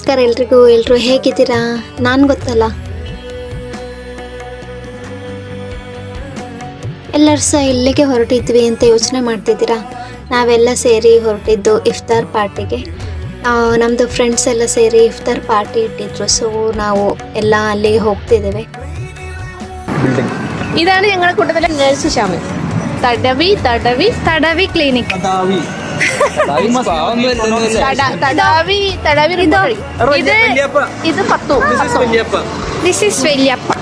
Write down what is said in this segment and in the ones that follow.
ನಮಸ್ಕಾರ ಎಲ್ಲರೂ ಹೇಗಿದ್ದೀರಾ? ನಾನು ಗೊತ್ತಲ್ಲ, ಎಲ್ಲರೂ ಸಹ ಇಲ್ಲಿಗೆ ಹೊರಟಿದ್ವಿ ಅಂತ ಯೋಚನೆ ಮಾಡ್ತಿದ್ದೀರಾ? ನಾವೆಲ್ಲ ಸೇರಿ ಹೊರಟಿದ್ದು ಇಫ್ತಾರ್ ಪಾರ್ಟಿಗೆ. ನಮ್ಮದು ಫ್ರೆಂಡ್ಸ್ ಎಲ್ಲ ಸೇರಿ ಇಫ್ತಾರ್ ಪಾರ್ಟಿ ಇಟ್ಟಿದ್ರು. ಸೊ ನಾವು ಎಲ್ಲ ಅಲ್ಲಿಗೆ ಹೋಗ್ತಿದ್ದೇವೆ. ഇതാണ് ഞങ്ങളുടെ കൂട്ടത്തിലെ നഴ്സ് ശ്യാമ. തടവി ക്ലിനിക്. ഇത് പത്തു. ദിസ് ഈസ് വല്യപ്പ.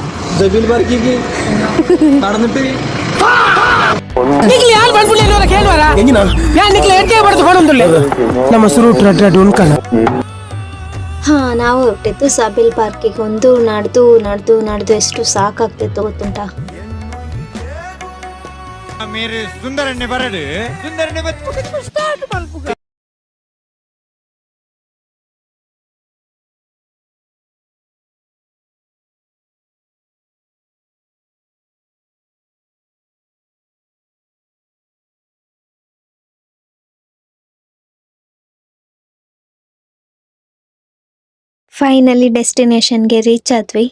ನಾವು ಹೊರಟಿದ್ದು ಸಬಿಲ್ ಪಾರ್ಕಿಗೆ. ಒಂದು ನಡೆದು ಎಷ್ಟು ಸಾಕಾಗ್ತಿತ್ತು ಗೊತ್ತುಂಟಾ? ಫೈನಲಿ ಡೆಸ್ಟಿನೇಷನ್ಗೆ ರೀಚ್ ಆದ್ವಿ.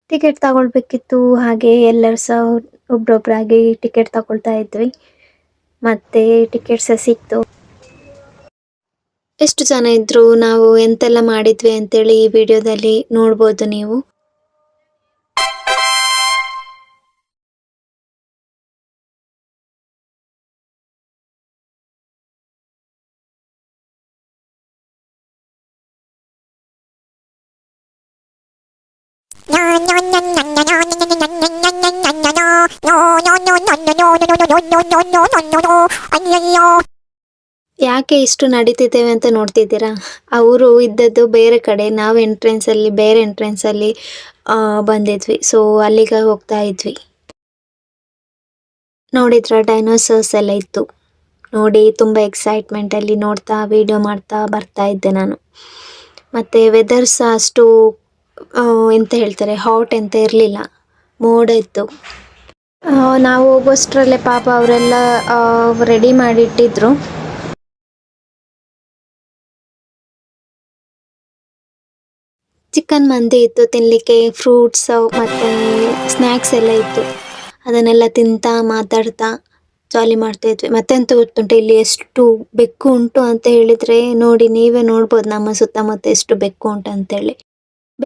ಟಿಕೆಟ್ ತಗೊಳ್ಬೇಕಿತ್ತು. ಹಾಗೆ ಎಲ್ಲರೂ ಸಹ ಒಬ್ರೊಬ್ರಾಗಿ ಟಿಕೆಟ್ ತಗೊಳ್ತಾ ಇದ್ವಿ. ಮತ್ತೆ ಟಿಕೆಟ್ ಸಹ ಸಿಕ್ತು. ಎಷ್ಟು ಜನ ಇದ್ರು, ನಾವು ಎಂತೆಲ್ಲ ಮಾಡಿದ್ವಿ ಅಂತೇಳಿ ಈ ವಿಡಿಯೋದಲ್ಲಿ ನೋಡ್ಬೋದು ನೀವು. ಯಾಕೆ ಇಷ್ಟು ನಡೀತಿದ್ದೇವೆ ಅಂತ ನೋಡ್ತಿದ್ದೀರಾ? ಅವರು ಇದ್ದದ್ದು ಬೇರೆ ಕಡೆ, ನಾವು ಬೇರೆ ಎಂಟ್ರೆನ್ಸ್ ಅಲ್ಲಿ ಬಂದಿದ್ವಿ. ಸೊ ಅಲ್ಲಿಗೆ ಹೋಗ್ತಾ ಇದ್ವಿ. ನೋಡಿದ್ರ ಡೈನೋಸರ್ಸ್ ಎಲ್ಲ ಇತ್ತು ನೋಡಿ. ತುಂಬಾ ಎಕ್ಸೈಟ್ಮೆಂಟ್ ಅಲ್ಲಿ ನೋಡ್ತಾ ವಿಡಿಯೋ ಮಾಡ್ತಾ ಬರ್ತಾ ಇದ್ದೆ ನಾನು. ಮತ್ತೆ ವೆದರ್ ಸಹ ಅಷ್ಟು ಎಂತ ಹೇಳ್ತಾರೆ, ಹಾಟ್ ಎಂತ ಇರಲಿಲ್ಲ, ಮೋಡ ಇತ್ತು. ನಾವು ಹೋಗೋಷ್ಟರಲ್ಲೇ ಪಾಪ ಅವರೆಲ್ಲ ರೆಡಿ ಮಾಡಿಟ್ಟಿದ್ರು. ಚಿಕನ್ ಮಂದಿ ಇತ್ತು ತಿನ್ನಲಿಕ್ಕೆ, ಫ್ರೂಟ್ಸ್ ಮತ್ತು ಸ್ನ್ಯಾಕ್ಸ್ ಎಲ್ಲ ಇತ್ತು. ಅದನ್ನೆಲ್ಲ ತಿಂತಾ ಮಾತಾಡ್ತಾ ಜಾಲಿ ಮಾಡ್ತಾ ಇದ್ವಿ. ಮತ್ತೆಂತ ಗೊತ್ತುಂಟು, ಇಲ್ಲಿ ಎಷ್ಟು ಬೆಕ್ಕು ಉಂಟು ಅಂತ ಹೇಳಿದರೆ ನೋಡಿ, ನೀವೇ ನೋಡ್ಬೋದು ನಮ್ಮ ಸುತ್ತಮುತ್ತ ಎಷ್ಟು ಬೆಕ್ಕು ಉಂಟು ಅಂತೇಳಿ.